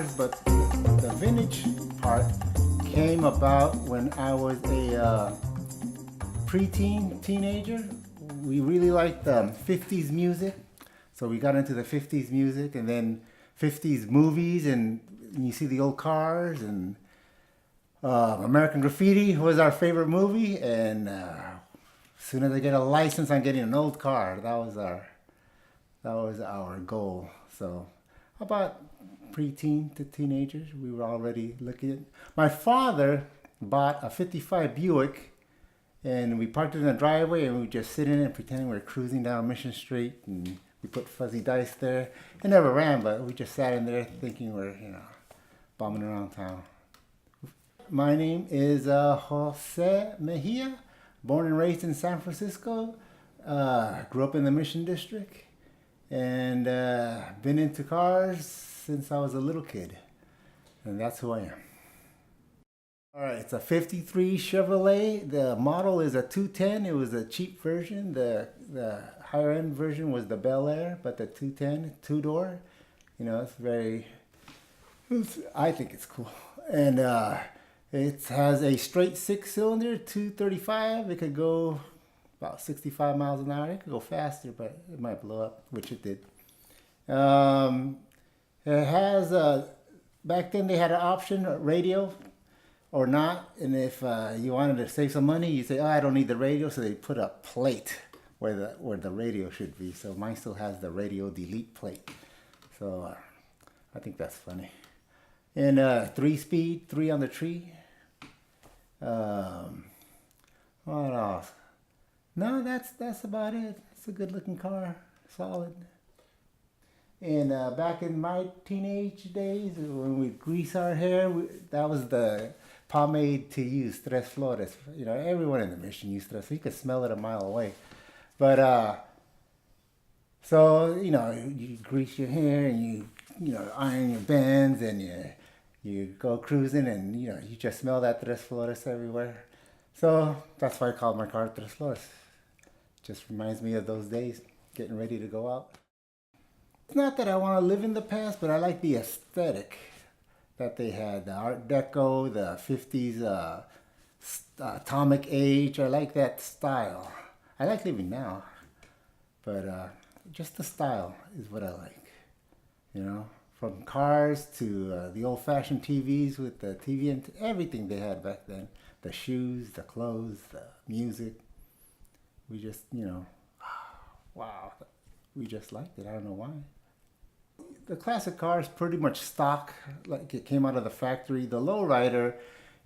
cars, but the vintage part came about when I was a preteen, teenager. We really liked 50s music, so we got into the 50s music, and then 50s movies, and you see the old cars, and American Graffiti was our favorite movie, and as soon as I get a license on getting an old car, that was our goal. So about preteen to teenagers, we were already looking at. My father bought a 55 Buick, and we parked it in the driveway, and we would just sit in it pretending we were cruising down Mission Street, and we put fuzzy dice there. It never ran, but we just sat in there thinking we're, bumming around town. My name is Jose Mejia, born and raised in San Francisco. Grew up in the Mission District, and been into cars since I was a little kid, and that's who I am. All right, it's a 53 Chevrolet. The model is a 210. It was a cheap version. The higher end version was the Bel Air, but the 210, two-door, I think it's cool. And it has a straight 6-cylinder, 235. It could go about 65 miles an hour. It could go faster, but it might blow up, which it did. It has, back then they had an option, radio or not. And if you wanted to save some money, you say, oh, I don't need the radio. So they put a plate where the radio should be. So mine still has the radio delete plate. So I think that's funny. And 3-speed, 3 on the tree. What else? No, that's about it. It's a good looking car, solid. And back in my teenage days, when we grease our hair, that was the pomade to use, Tres Flores. Everyone in the Mission used Tres. You could smell it a mile away. But so you grease your hair, and you iron your bands, and you go cruising, and you just smell that Tres Flores everywhere. So that's why I called my car Tres Flores. Just reminds me of those days, getting ready to go out. It's not that I want to live in the past, but I like the aesthetic that they had, the Art Deco, the 50s Atomic Age. I like that style. I like living now, but just the style is what I like. From cars to the old-fashioned TVs with the TV and everything they had back then. The shoes, the clothes, the music. We just, wow. We just liked it. I don't know why. The classic car is pretty much stock, like it came out of the factory. The lowrider,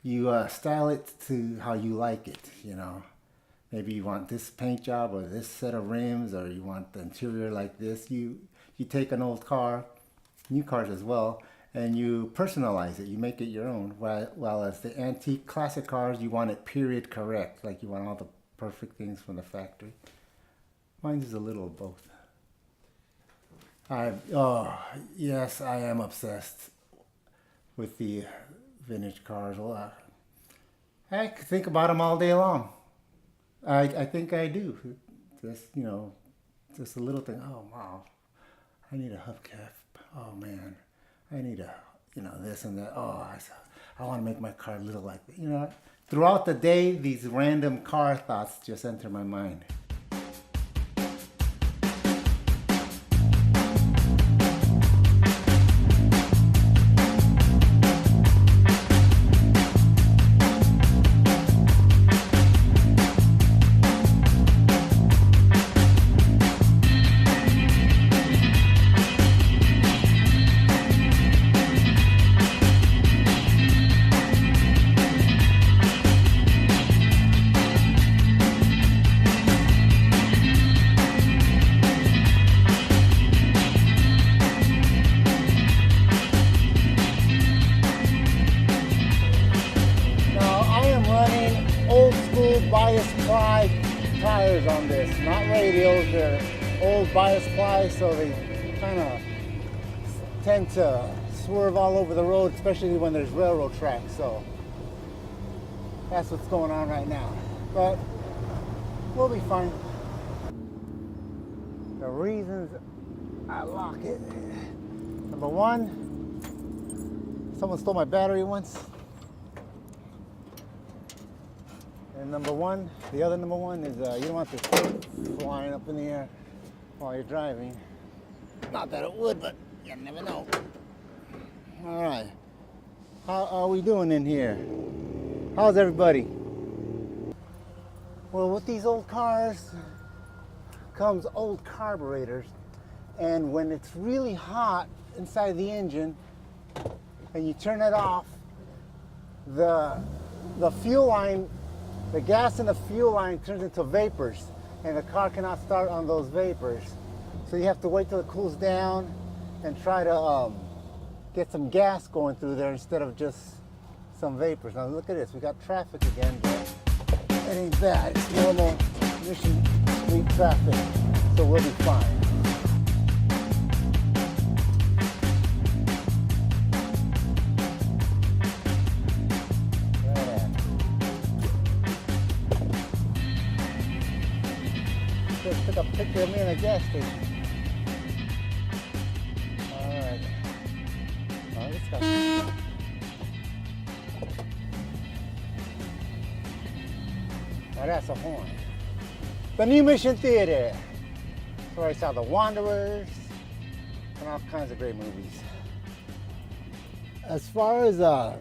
you style it to how you like it, Maybe you want this paint job or this set of rims, or you want the interior like this. You take an old car, new cars as well, and you personalize it. You make it your own. While as the antique classic cars, you want it period correct. Like you want all the perfect things from the factory. Mine is a little of both. Yes, I am obsessed with the vintage cars. Well, I could think about them all day long. I think I do. Just a little thing. Oh wow, I need a hubcap. Oh man, I need this and that. Oh, I want to make my car look like that. Throughout the day, these random car thoughts just enter my mind. Bias ply tires on this, not radials. They're old bias ply, so they kind of tend to swerve all over the road, especially when there's railroad tracks. So that's what's going on right now, but we'll be fine. The reasons I lock it: number one, Someone stole my battery once. And number one, the other number one is you don't want this flying up in the air while you're driving. Not that it would, but you never know. All right. How are we doing in here? How's everybody? Well, with these old cars comes old carburetors, and when it's really hot inside the engine and you turn it off, the fuel line, the gas in the fuel line turns into vapors, and the car cannot start on those vapors. So you have to wait till it cools down and try to get some gas going through there instead of just some vapors. Now look at this, we got traffic again. It ain't bad, it's normal Mission Street traffic, so we'll be fine. Just took a picture of me in a gas station. Alright. Oh, this guy. Oh, that's a horn. The new Mission Theater. That's where I saw The Wanderers and all kinds of great movies. As far as the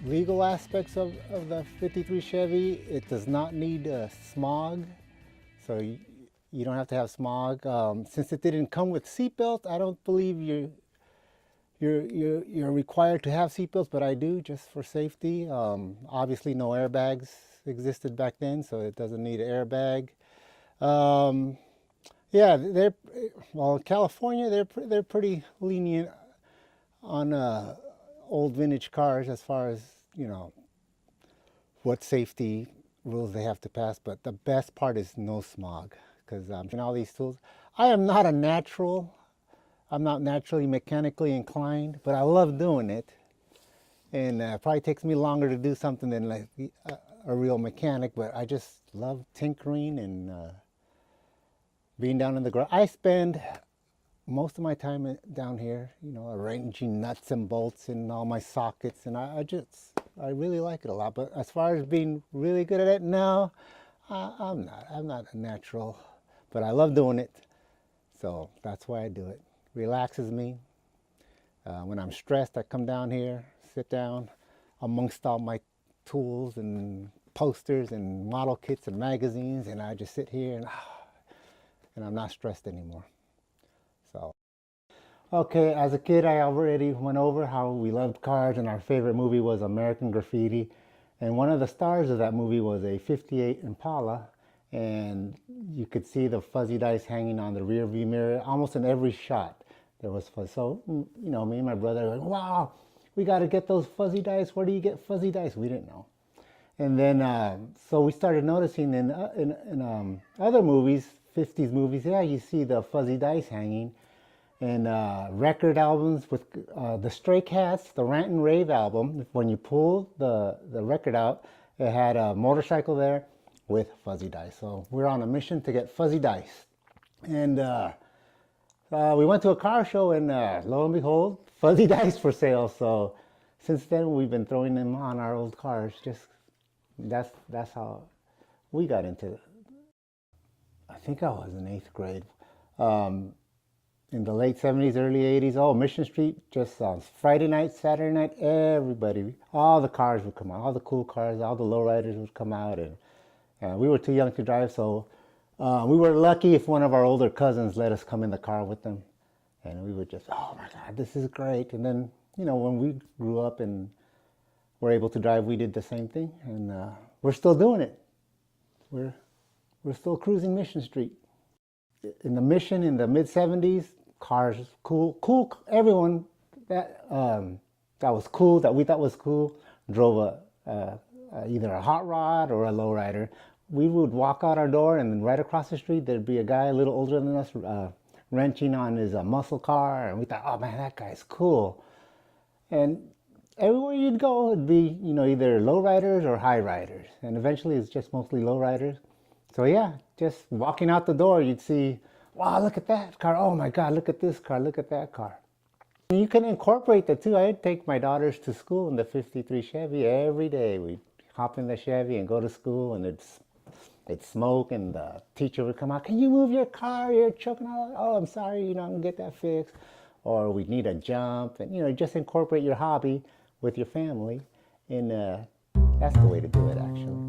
legal aspects of the 53 Chevy, it does not need smog. So you don't have to have smog. Since it didn't come with seatbelts, I don't believe you're required to have seatbelts, but I do just for safety. Obviously, no airbags existed back then, so it doesn't need an airbag. Yeah, well, California, they're pretty lenient on old vintage cars as far as, you know, what safety rules they have to pass. But the best part is no smog, because in all these tools, I'm not naturally mechanically inclined, but I love doing it. And it probably takes me longer to do something than like a real mechanic, but I just love tinkering and being down in the garage. I spend most of my time down here, you know, arranging nuts and bolts in all my sockets, and I really like it a lot. But as far as being really good at it, no, I'm not a natural, but I love doing it, so that's why I do it. Relaxes me. When I'm stressed, I come down here, sit down amongst all my tools and posters and model kits and magazines, and I just sit here and I'm not stressed anymore. So, okay, as a kid, I already went over how we loved cars, and our favorite movie was American Graffiti. And one of the stars of that movie was a 58 Impala, and you could see the fuzzy dice hanging on the rear view mirror almost in every shot. There was fuzz. So, you know, me and my brother were like, wow, we got to get those fuzzy dice. Where do you get fuzzy dice? We didn't know. And then, so we started noticing in other movies, 50s movies, yeah, you see the fuzzy dice hanging. And record albums with the Stray Cats, the Rant and Rave album, when you pull the record out, it had a motorcycle there with fuzzy dice. So we're on a mission to get fuzzy dice. And we went to a car show, and lo and behold, fuzzy dice for sale. So since then, we've been throwing them on our old cars. Just that's how we got into it. I think I was in 8th grade. In the late 70s, early 80s, oh, Mission Street, just Friday night, Saturday night, everybody, all the cars would come out, all the cool cars, all the lowriders would come out, and we were too young to drive, so we were lucky if one of our older cousins let us come in the car with them, and we would just, oh my God, this is great. And then, you know, when we grew up and were able to drive, we did the same thing, and we're still doing it. We're still cruising Mission Street. In the Mission in the mid-70s, cars, cool, everyone that was cool, that we thought was cool, drove either a hot rod or a lowrider. We would walk out our door, and then right across the street, there'd be a guy a little older than us wrenching on his muscle car, and we thought, oh man, that guy's cool. And everywhere you'd go, it'd be, you know, either lowriders or high riders, and eventually it's just mostly lowriders. So yeah, just walking out the door, you'd see, wow, look at that car. Oh my God, look at this car. Look at that car. You can incorporate the two. I take my daughters to school in the '53 Chevy every day. We hop in the Chevy and go to school, and it's smoke, and the teacher would come out. Can you move your car? You're choking out. Oh, I'm sorry. I'm gonna get that fixed. Or we need a jump, and just incorporate your hobby with your family, and that's the way to do it, actually.